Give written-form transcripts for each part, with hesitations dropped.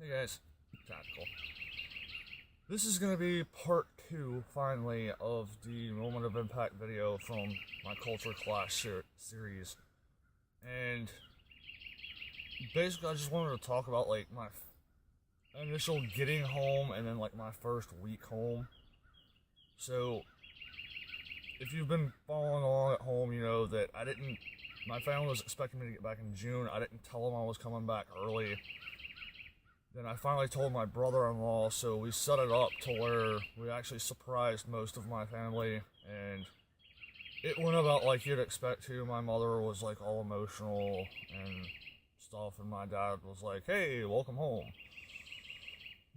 Hey guys, Tactical. This is gonna be part 2, finally, of the Moment of Impact video from my Culture Clash series. And basically I just wanted to talk about like my initial getting home and then like my first week home. So, if you've been following along at home, you know that my family was expecting me to get back in June. I didn't tell them I was coming back early. Then I finally told my brother-in-law, so we set it up to where we actually surprised most of my family, and it went about like you'd expect to. My mother was like all emotional and stuff, and my dad was like, "Hey, welcome home."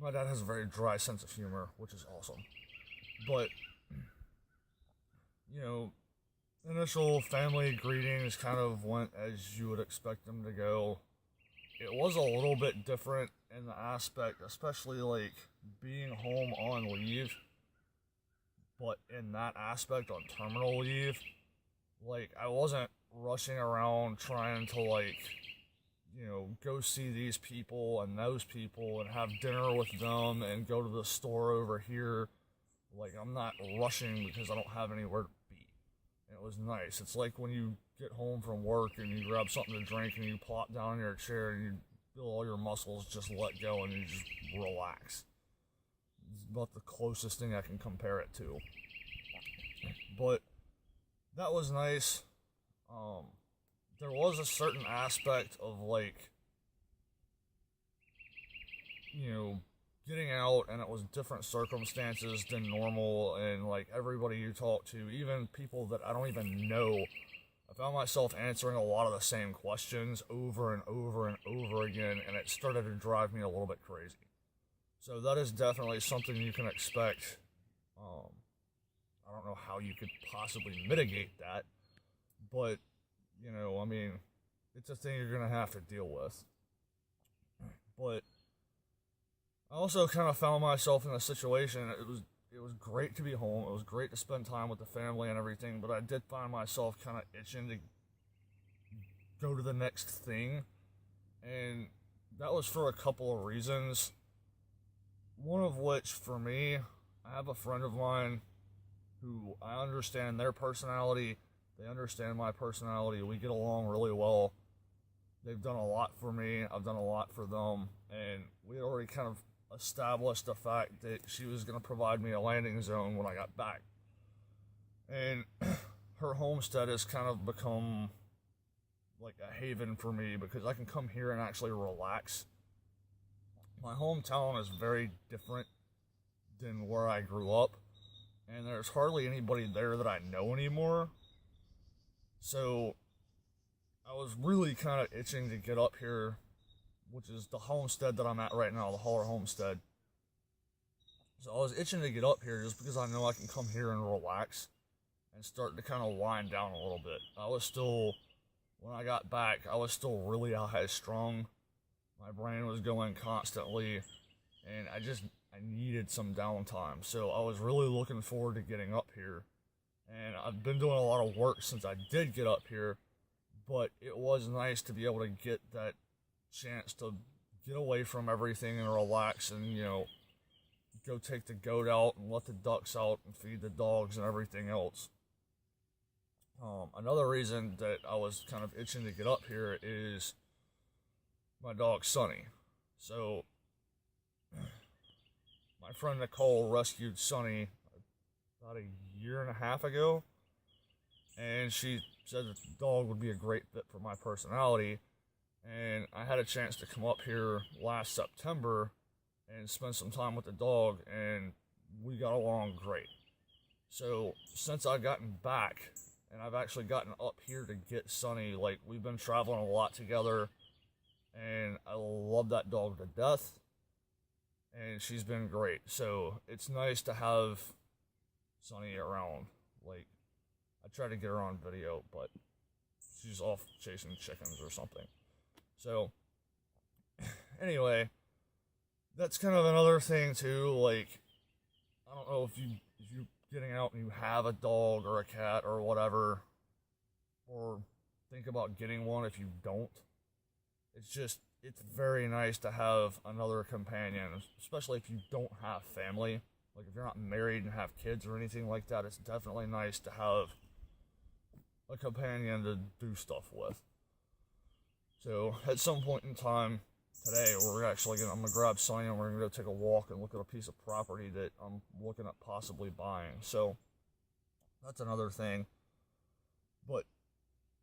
My dad has a very dry sense of humor, which is awesome. But, you know, initial family greetings kind of went as you would expect them to go. It was a little bit different in the aspect, especially like being home on leave, but in that aspect on terminal leave, like I wasn't rushing around trying to go see these people and those people and have dinner with them and go to the store over here. Like I'm not rushing because I don't have anywhere to be. And it was nice. It's like when you get home from work and you grab something to drink and you plop down in your chair and you feel all your muscles just let go and you just relax. It's about the closest thing I can compare it to. But that was nice. There was a certain aspect of getting out, and it was different circumstances than normal, and like everybody you talk to, even people that I don't even know, I found myself answering a lot of the same questions over and over and over again, and it started to drive me a little bit crazy. So that is definitely something you can expect. I don't know how you could possibly mitigate that, but, it's a thing you're going to have to deal with. But I also kind of found myself in a situation. It was great to be home. It was great to spend time with the family and everything, but I did find myself kind of itching to go to the next thing, and that was for a couple of reasons. One of which, for me, I have a friend of mine who I understand their personality. They understand my personality. We get along really well. They've done a lot for me. I've done a lot for them, and we already kind of established the fact that she was going to provide me a landing zone when I got back. And her homestead has kind of become like a haven for me because I can come here and actually relax. My hometown is very different than where I grew up, and there's hardly anybody there that I know anymore. So I was really kind of itching to get up here, which is the homestead that I'm at right now, the Holler Homestead. So I was itching to get up here just because I know I can come here and relax and start to kind of wind down a little bit. When I got back, I was still really high strung. My brain was going constantly, and I needed some downtime. So I was really looking forward to getting up here. And I've been doing a lot of work since I did get up here, but it was nice to be able to get that chance to get away from everything and relax and, go take the goat out and let the ducks out and feed the dogs and everything else. Another reason that I was kind of itching to get up here is my dog Sunny. So, my friend Nicole rescued Sunny about a year and a half ago, and she said that the dog would be a great fit for my personality. And I had a chance to come up here last September and spend some time with the dog, and we got along great. So since I've gotten back, and I've actually gotten up here to get Sunny, like we've been traveling a lot together, and I love that dog to death, and she's been great. So it's nice to have Sunny around. Like, I try to get her on video, but she's off chasing chickens or something. So, anyway, that's kind of another thing too. Like, I don't know if you're getting out and you have a dog or a cat or whatever, or think about getting one if you don't. it's very nice to have another companion, especially if you don't have family. Like if you're not married and have kids or anything like that, it's definitely nice to have a companion to do stuff with. So at some point in time today, I'm gonna grab Sonya and we're gonna go take a walk and look at a piece of property that I'm looking at possibly buying. So that's another thing. But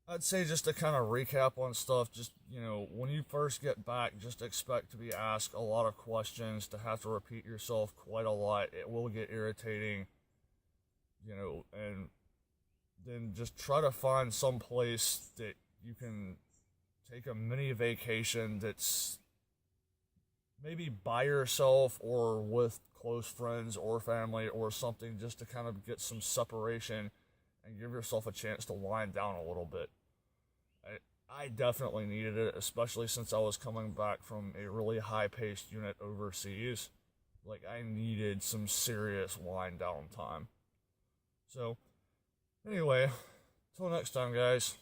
I'd say just to kind of recap on stuff, just, when you first get back, just expect to be asked a lot of questions, to have to repeat yourself quite a lot. It will get irritating, and then just try to find some place that you can take a mini vacation that's maybe by yourself or with close friends or family or something, just to kind of get some separation and give yourself a chance to wind down a little bit. I definitely needed it, especially since I was coming back from a really high-paced unit overseas. Like, I needed some serious wind down time. So, anyway, till next time, guys.